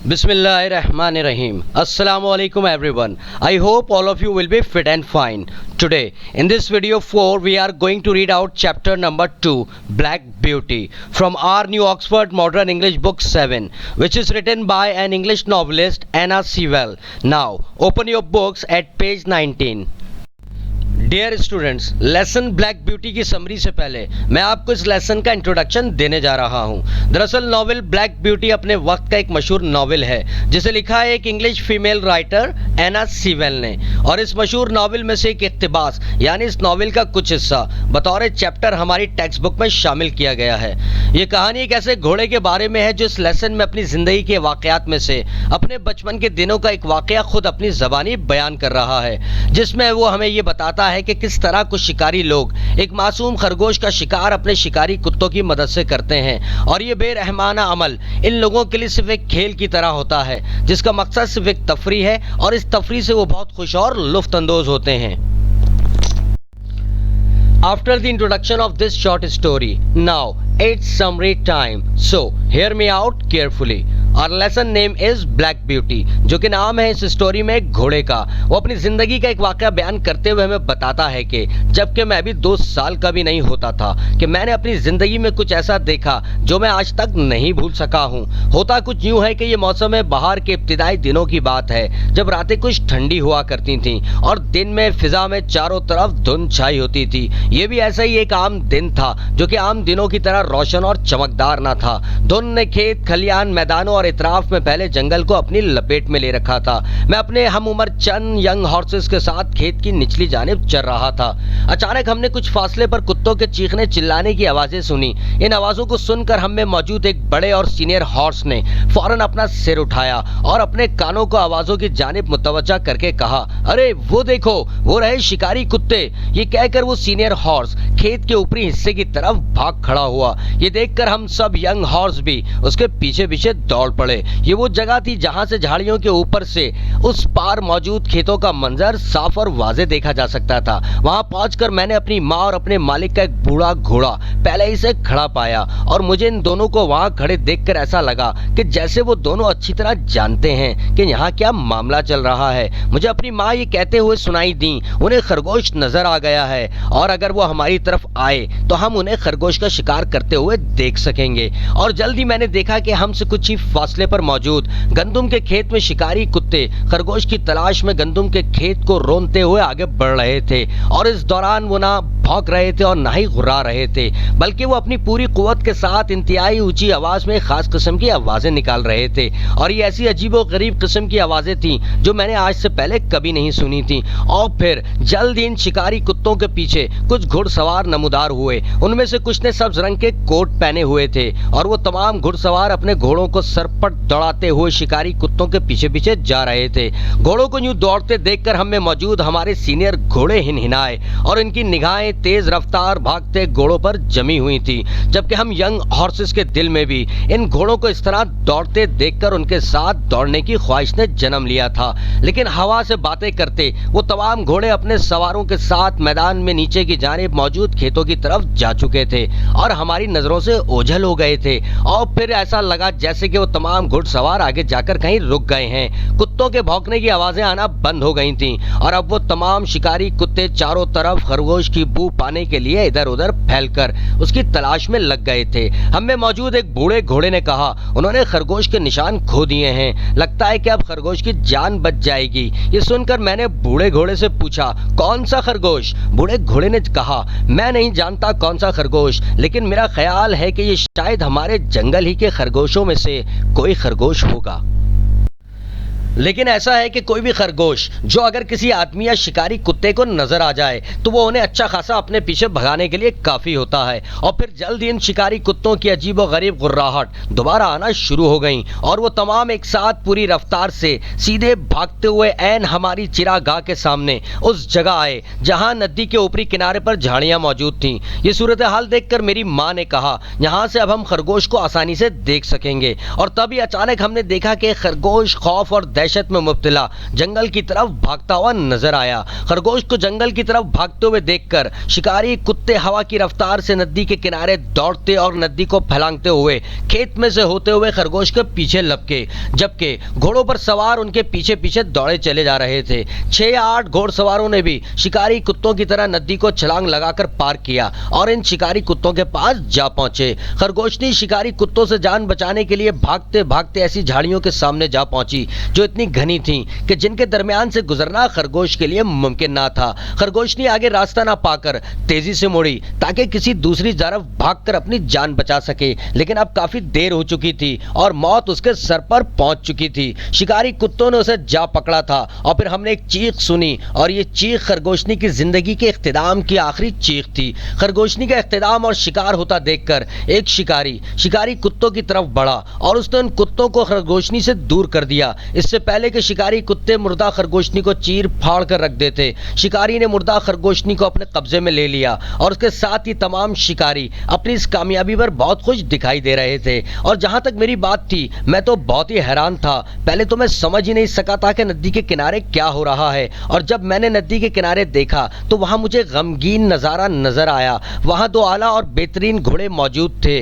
Bismillahirrahmanirrahim. Assalamu alaikum everyone. I hope all of you will be fit and fine. Today in this video 4 we are going to read out chapter number 2, Black Beauty, from our new Oxford Modern English book 7, which is written by an English novelist, Anna Sewell. Now open your books at page 19. Dear students, lesson black beauty की summary से पहले मैं आपको इस lesson का introduction देने जा रहा हूं। दरअसल नॉवेल ब्लैक ब्यूटी अपने वक्त का एक मशहूर नॉवेल है जिसे लिखा है एक इंग्लिश फीमेल राइटर एना सीवेल ने, और इस मशहूर नॉवेल में से एक इक्तिबास यानी इस नॉवेल का कुछ हिस्सा बतौर चैप्टर हमारी टेक्स्ट बुक में शामिल किया गया है। ये कहानी एक ऐसे घोड़े के बारे में है जो इस लेसन में अपनी जिंदगी के वाकयात में से अपने बचपन के दिनों का एक वाकया खुद अपनी ज़बानी बयान कर रहा है, जिसमें वो हमें ये बताता है कि किस तरह कुछ शिकारी लोग एक मासूम खरगोश का शिकार अपने शिकारी कुत्तों की मदद से करते हैं, और ये बेरहमाना अमल इन लोगों के लिए सिर्फ एक खेल की तरह होता है जिसका मकसद सिर्फ एक तफरी है, और इस तफरी से वो बहुत खुश और लुत्फ़अंदोज़ होते हैं। After the introduction of this short story, now it's summary time. So hear me out carefully. Our lesson name is Black Beauty, जो कि नाम है इस स्टोरी में एक घोड़े का। वो अपनी जिंदगी का एक वाकया बयान करते हुए हमें बताता है कि जबकि मैं अभी 2 साल का भी नहीं होता था कि मैंने अपनी जिंदगी में कुछ ऐसा देखा जो मैं आज तक नहीं भूल सका हूँ। होता कुछ यूँ है कि ये मौसम बहार के इब्तिदाई दिनों की बात है, जब रातें कुछ ठंडी हुआ करती थीं और दिन में फिजा में चारों तरफ धुंध छाई होती थी। ये भी ऐसा ही एक आम दिन था जो कि आम दिनों की तरह रोशन और चमकदार ना था। धुंध ने खेत, खलियान, मैदानों और इतराफ में पहले जंगल को अपनी लपेट में ले रखा था। मैं अपने हम उम्र चंद यंग हॉर्सेस के साथ खेत की निचली जानिब चल रहा था। अचानक हमने कुछ फासले पर कुत्तों के चीखने चिल्लाने की आवाजें सुनी। इन आवाजों को सुनकर हम में मौजूद एक बड़े और सीनियर हॉर्स ने फौरन अपना सिर उठाया और अपने कानों को आवाजों की जानिब मुतवज्जा करके कहा, अरे वो देखो, वो रहे शिकारी कुत्ते। ये कहकर वो सीनियर हॉर्स खेत के ऊपरी हिस्से की तरफ भाग खड़ा हुआ। ये देखकर हम सब यंग हॉर्स भी उसके पीछे पीछे दौड़ पड़े। ये वो जगह थी जहां से झाड़ियों के ऊपर से उस पार मौजूद खेतों का मंजर साफ और वाज़े देखा जा सकता था। वहां पहुंचकर मैंने अपनी माँ और अपने मालिक का एक बूढ़ा घोड़ा पहले ही से खड़ा पाया, और मुझे इन दोनों को वहां खड़े देखकर ऐसा लगा कि जैसे वो दोनों अच्छी तरह जानते हैं कि यहाँ क्या मामला चल रहा है। मुझे अपनी माँ ये कहते हुए सुनाई दी, उन्हें खरगोश नजर आ गया है और अगर वो हमारी तरफ आए तो हम उन्हें खरगोश का शिकार करते हुए देख सकेंगे। और जल्दी मैंने देखा कि हमसे कुछ ही फासले पर मौजूद गंदुम के खेत में शिकारी कुत्ते खरगोश की तलाश में गंदुम के खेत को रोंदते हुए आगे बढ़ रहे थे, और इस दौरान वो ना भौंक रहे थे और ना ही गुर्रा रहे थे, बल्कि वो अपनी पूरी कुव्वत के साथ इंतहाई ऊंची आवाज में खास किस्म की आवाजें निकाल रहे थे। और ये ऐसी अजीबो गरीब किस्म की आवाजें थी जो मैंने आज से पहले कभी नहीं सुनी थी। और फिर जल्द इन शिकारी कुत्तों के पीछे कुछ घुड़सवार नमूदार हुए। उनमें से कुछ ने सब्ज रंग के कोट पहने हुए थे, और वो तमाम घुड़सवार अपने घोड़ों को सरपट दौड़ाते हुए शिकारी कुत्तों के पीछे पीछे जा रहे थे। घोड़ों को यूं दौड़ते देखकर हम में मौजूद हमारे सीनियर घोड़े हिनहिनाए और इनकी निगाहें तेज रफ्तार भागते घोड़ों पर जमी हुई थी, जबकि हम यंग हॉर्सेस के दिल में भी इन घोड़ों को इस तरह दौड़ते देखकर उनके साथ दौड़ने की ख्वाहिश ने जन्म लिया था। लेकिन हवा से बातें करते वो तमाम घोड़े अपने सवारों के साथ मैदान में नीचे की जानिब मौजूद खेतों की तरफ जा चुके थे और हमारी नजरों से ओझल हो गए थे। और फिर ऐसा लगा जैसे कि वो तमाम घुड़सवार आगे जाकर कहीं रुक गए हैं। कुत्तों के भौंकने की आवाजें आना बंद हो गई थीं, और अब वो तमाम शिकारी कुत्ते चारों तरफ खरगोश की बू पाने के लिए इधर उधर फैलकर उसकी तलाश में लग गए थे। हमें मौजूद एक बूढ़े घोड़े ने कहा, उन्होंने खरगोश के निशान खो दिए हैं, लगता है कि अब खरगोश की जान बच जाएगी। ये सुनकर मैंने बूढ़े घोड़े से पूछा, कौन सा खरगोश? बूढ़े घोड़े ने कहा, मैं नहीं जानता कौन सा खरगोश, लेकिन मेरा ख्याल है कि ये शायद हमारे जंगल ही के खरगोशों में से कोई खरगोश होगा। लेकिन ऐसा है कि कोई भी खरगोश जो अगर किसी आदमी या शिकारी कुत्ते को नजर आ जाए तो वो उन्हें अच्छा खासा अपने पीछे भगाने के लिए काफी होता है। और फिर जल्द ही इन शिकारी कुत्तों की अजीब व गरीब गुर्राहट दोबारा आना शुरू हो गई, और वो तमाम एक साथ पूरी रफ्तार से सीधे भागते हुए ऐन हमारी चिरागाह के सामने उस जगह आए जहां नदी के ऊपरी किनारे पर झाड़ियां मौजूद थीं। ये सूरत हाल देखकर मेरी माँ ने कहा, यहाँ से अब हम खरगोश को आसानी से देख सकेंगे। और तभी अचानक हमने देखा कि खरगोश खौफ और दहशत में मुब्तला जंगल की तरफ भागता हुआ नजर आया। खरगोश को जंगल की तरफ भागते हुए देखकर शिकारी कुत्ते हवा की रफ्तार से नदी के किनारे दौड़ते और नदी को फैलांगते हुए खेत में से होते हुए खरगोश के पीछे लपके, जबकि घोड़ों पर सवार उनके पीछे पीछे दौड़े चले जा रहे थे। 6 या 8 घोड़सवारों ने भी शिकारी कुत्तों की तरह नदी को छलांग लगाकर पार किया और इन शिकारी कुत्तों के पास जा पहुंचे। खरगोशनी शिकारी कुत्तों से जान बचाने के लिए भागते भागते ऐसी झाड़ियों के सामने जा पहुंची जो इतनी घनी थीं कि जिनके दरमियान से गुजरना खरगोश के लिए मुमकिन ना था। खरगोशनी आगे रास्ता ना पाकर तेजी से मुड़ी ताकि किसी दूसरी तरफ भागकर अपनी जान बचा सके, लेकिन अब काफी देर हो चुकी थी और मौत उसके सर पर पहुंच चुकी थी। शिकारी कुत्तों ने उसे जा पकड़ा था और फिर हमने एक चीख सुनी और ये चीख खरगोशनी की जिंदगी के इख्तिताम की आखिरी चीख थी। खरगोशनी का इख्तिताम और शिकार होता देखकर एक शिकारी कुत्तों की तरफ बढ़ा और उसने उन कुत्तों को खरगोशनी से दूर कर दिया, इससे पहले कि शिकारी कुत्ते मुर्दा खरगोशनी को चीर फाड़ कर रख देते। शिकारी ने मुर्दा खरगोशनी को अपने कब्जे में ले लिया और उसके साथ ही तमाम शिकारी अपनी इस कामयाबी पर बहुत खुश दिखाई दे रहे थे। और जहां तक मेरी बात थी, मैं तो बहुत ही हैरान था। पहले तो मैं समझ ही नहीं सका था कि नदी के किनारे क्या हो रहा है, और जब मैंने नदी के किनारे देखा तो वहां मुझे गमगीन नजारा नजर आया। वहां 2 आला और बेहतरीन घोड़े मौजूद थे।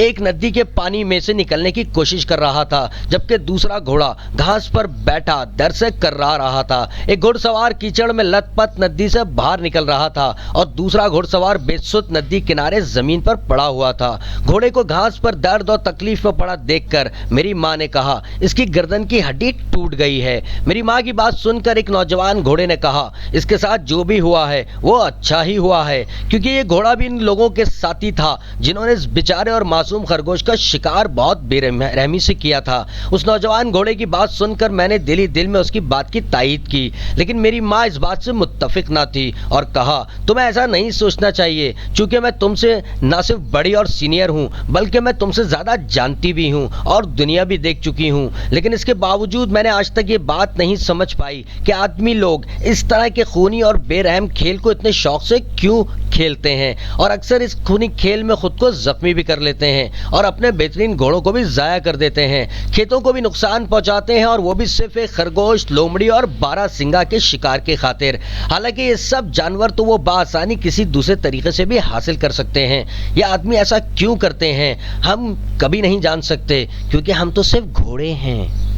एक नदी के पानी में से निकलने की कोशिश कर रहा था, जबकि दूसरा घोड़ा घास पर बैठा दर से कर्रा रहा था। एक घुड़सवार कीचड़ में लथपथ नदी से बाहर निकल रहा था और दूसरा घुड़सवार बेसुध नदी किनारे जमीन पर पड़ा हुआ था। घोड़े को घास पर दर्द और तकलीफ में पड़ा देखकर मेरी माँ ने कहा, इसकी गर्दन की हड्डी टूट गई है। मेरी माँ की बात सुनकर एक नौजवान घोड़े ने कहा, इसके साथ जो भी हुआ है वो अच्छा ही हुआ है, क्योंकि ये घोड़ा भी इन लोगों के साथी था जिन्होंने इस बेचारे और मासूम खरगोश का शिकार बहुत बेरहमी से किया था। उस नौजवान घोड़े की बात सुनकर मैंने दिल ही दिल में उसकी बात की तायीद की, लेकिन मेरी माँ इस बात से मुत्तफिक ना थी और कहा, तुम्हें ऐसा नहीं सोचना चाहिए, क्योंकि मैं तुमसे ना सिर्फ बड़ी और सीनियर हूँ बल्कि मैं तुमसे ज्यादा जानती भी हूँ और दुनिया भी देख चुकी हूँ। लेकिन इसके बावजूद मैंने आज तक ये बात नहीं समझ पाई कि आदमी लोग इस तरह के खूनी और बेरहम खेल को इतने शौक से क्यों खेलते हैं और अक्सर इस खूनी खेल में खुद को जख्मी भी कर लेते हैं और अपने बेहतरीन घोड़ों को भी जाया कर देते हैं, खेतों को भी नुकसान पहुंचाते हैं, और वो भी सिर्फ एक खरगोश, लोमड़ी और बारहसिंगा के शिकार के खातिर। हालांकि ये सब जानवर तो वो बासानी किसी दूसरे तरीके से भी हासिल कर सकते हैं। ये आदमी ऐसा क्यों करते हैं हम कभी नहीं जान सकते, क्योंकि हम तो सिर्फ घोड़े हैं।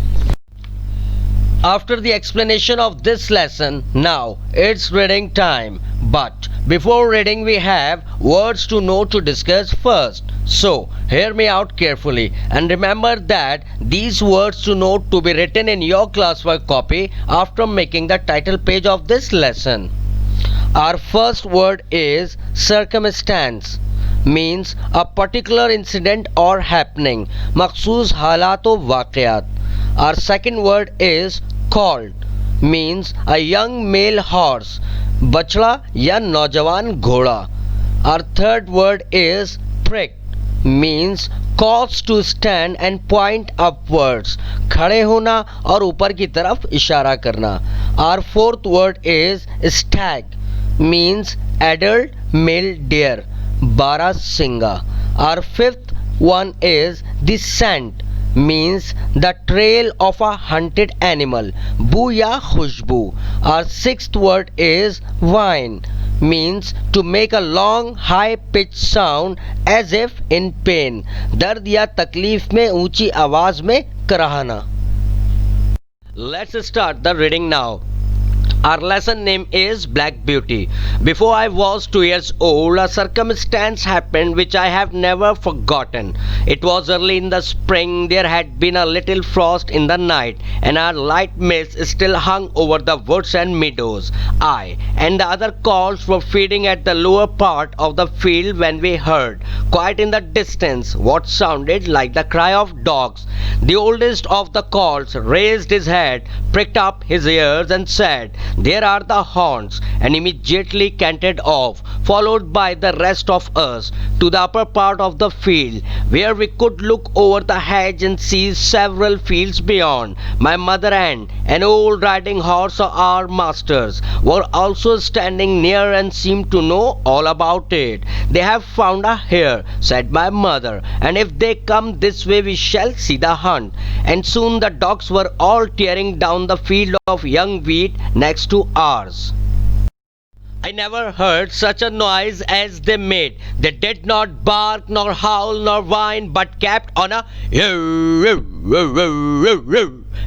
After the explanation of this lesson, now it's reading time. But before reading, we have words to know to discuss first. So, hear me out carefully and remember that these words to know to be written in your classwork copy after making the title page of this lesson. Our first word is circumstance. Means a particular incident or happening. मखसूस हालात व वाक़यात. Our second word is called. Means a young male horse. बछड़ा या नौजवान घोड़ा. Our third word is pricked. Means caused to stand and point upwards. खड़े होना और ऊपर की तरफ इशारा करना. Our fourth word is stag. Means adult male deer. Barasingha. Our fifth one is the scent. Means the trail of a hunted animal. बू या खुशबू. Our sixth word is whine. Means to make a long high pitched sound as if in pain. दर्द या तकलीफ में ऊंची आवाज में कराहना. Let's start the reading now. Our lesson name is Black Beauty. Before I was 2 years old, a circumstance happened which I have never forgotten. It was early in the spring. There had been a little frost in the night, and a light mist still hung over the woods and meadows. I and the other calves were feeding at the lower part of the field when we heard, quite in the distance, what sounded like the cry of dogs. The oldest of the calves raised his head, pricked up his ears, and said, "There are the horns," and immediately cantered off, followed by the rest of us, to the upper part of the field, where we could look over the hedge and see several fields beyond. My mother and an old riding horse of our master's were also standing near and seemed to know all about it. "They have found a hare," said my mother, "and if they come this way we shall see the hunt." And soon the dogs were all tearing down the field of young wheat next to ours. I never heard such a noise as they made. They did not bark, nor howl, nor whine, but kept on a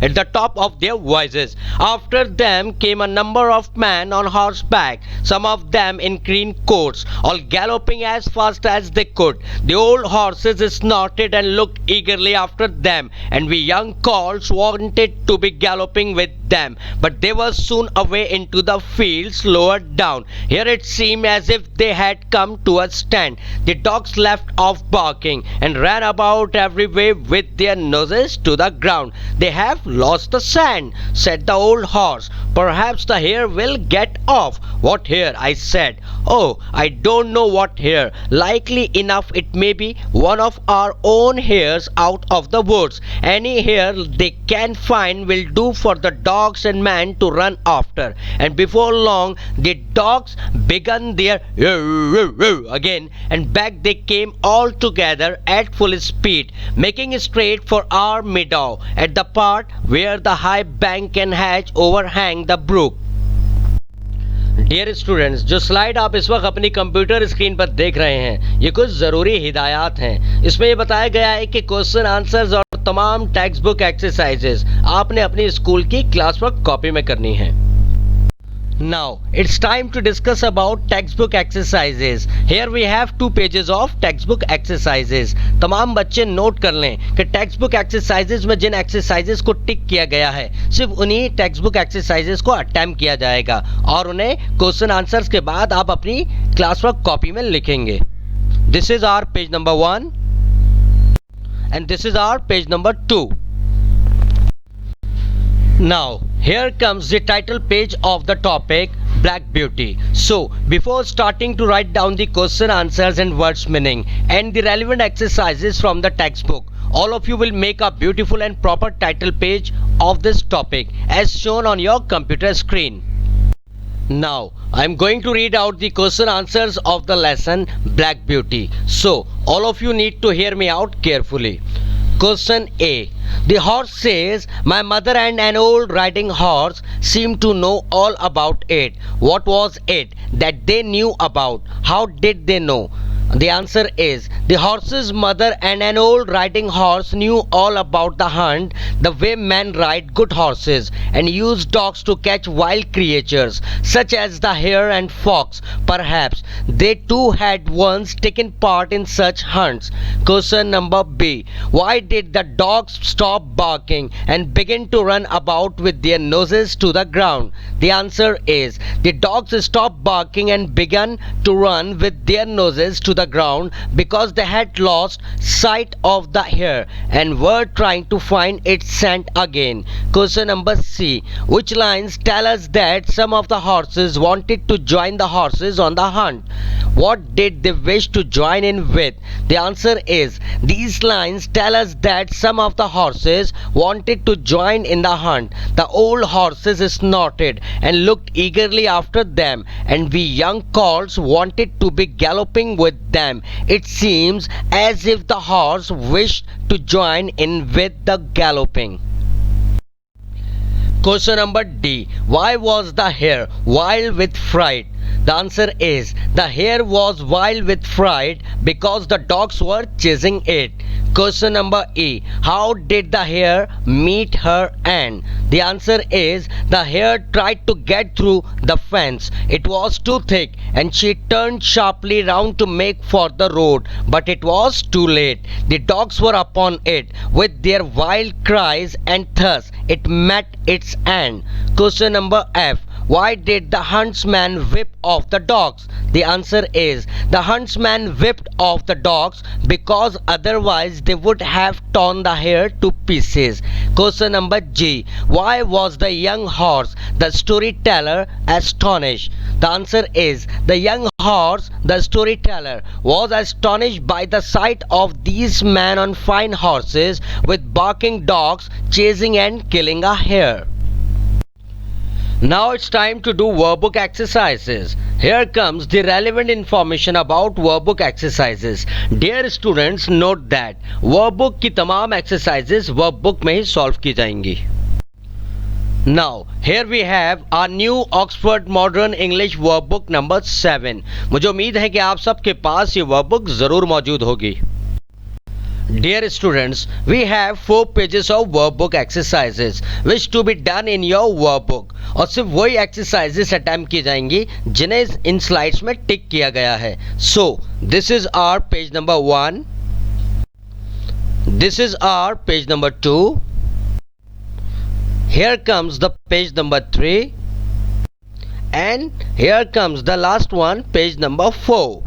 at the top of their voices. After them came a number of men on horseback, some of them in green coats, all galloping as fast as they could. The old horses snorted and looked eagerly after them, and we young colts wanted to be galloping with them, but they were soon away into the fields lower down. Here it seemed as if they had come to a stand. The dogs left off barking and ran about everywhere with their noses to the ground. "They have lost the scent," said the old horse. "Perhaps the hare will get off." "What hare?" I said. "Oh, I don't know what hare. Likely enough it may be one of our own hares out of the woods. Any hare they can find will do for the dogs and men to run after." And before long the dogs began their again, and back they came all together at full speed, making straight for our meadow at the part where the high bank and hedge overhang the brook. Dear students, जो slide आप इस वक्त अपनी computer screen पर देख रहे हैं ये कुछ ज़रूरी हिदायत हैं। इसमें ये बताया गया है कि क्वेश्चन आंसर्स और तमाम टेक्स्ट बुक एक्सरसाइजेस आपने अपनी स्कूल की क्लास वर्क कॉपी में करनी है। Now it's time to discuss about textbook exercises. Here we have 2 pages of textbook exercises. तमाम बच्चे नोट कर लें कि टेक्स्ट बुक एक्सरसाइजेज में जिन एक्सरसाइजेज को टिक किया गया है सिर्फ उन्हीं टेक्स्ट बुक एक्सरसाइजेज को अटेम्प्ट किया जाएगा और उन्हें क्वेश्चन आंसर्स के बाद आप अपनी क्लास वर्क कॉपी में लिखेंगे। This is our page number 1 and this is our page number 2. Now here comes the title page of the topic Black Beauty. So before starting to write down the question answers and words meaning and the relevant exercises from the textbook, all of you will make a beautiful and proper title page of this topic as shown on your computer screen. Now I am going to read out the question answers of the lesson Black Beauty. So all of you need to hear me out carefully. Question A. The horse says, "My mother and an old riding horse seemed to know all about it." What was it that they knew about? How did they know? The answer is, the horse's mother and an old riding horse knew all about the hunt, the way men ride good horses and use dogs to catch wild creatures such as the hare and fox. Perhaps they too had once taken part in such hunts. Question number B. Why did the dogs stop barking and begin to run about with their noses to the ground? The answer is, the dogs stopped barking and began to run with their noses to the ground because they had lost sight of the hare and were trying to find its scent again. Question number C. Which lines tell us that some of the horses wanted to join the horses on the hunt? What did they wish to join in with? The answer is, these lines tell us that some of the horses wanted to join in the hunt. The old horses snorted and looked eagerly after them, and we young colts wanted to be galloping with them. It seems as if the horse wished to join in with the galloping. Question number D. Why was the hare wild with fright? The answer is, the hare was wild with fright because the dogs were chasing it. Question number E. How did the hare meet her end? The answer is, the hare tried to get through the fence. It was too thick and she turned sharply round to make for the road, but it was too late. The dogs were upon it with their wild cries and thus it met its end. Question number F. why did the huntsman whip off the dogs? The answer is the huntsman whipped off the dogs because otherwise they would have torn the hair to pieces. Question number G. Why was the young horse, the storyteller, astonished? The answer is the young horse, the storyteller, was astonished by the sight of these men on fine horses with barking dogs chasing and killing a hare. Now it's time to do workbook exercises. Here comes the relevant information about workbook exercises. Dear students, note that workbook की तमाम exercises workbook में ही solve की जाएंगी. Now, here we have our new Oxford Modern English Workbook number 7. मुझे उम्मीद है कि आप सबके पास ये वर्कबुक ज़रूर मौजूद होगी. Dear students, we have 4 pages of workbook exercises which to be done in your workbook. और सिर्फ वही exercises attempt की जाएंगी जिन्हें इन slides में टिक किया गया है. So, this is our page number 1. This is our page number 2. Here comes the page number 3. And here comes the last one, page number 4.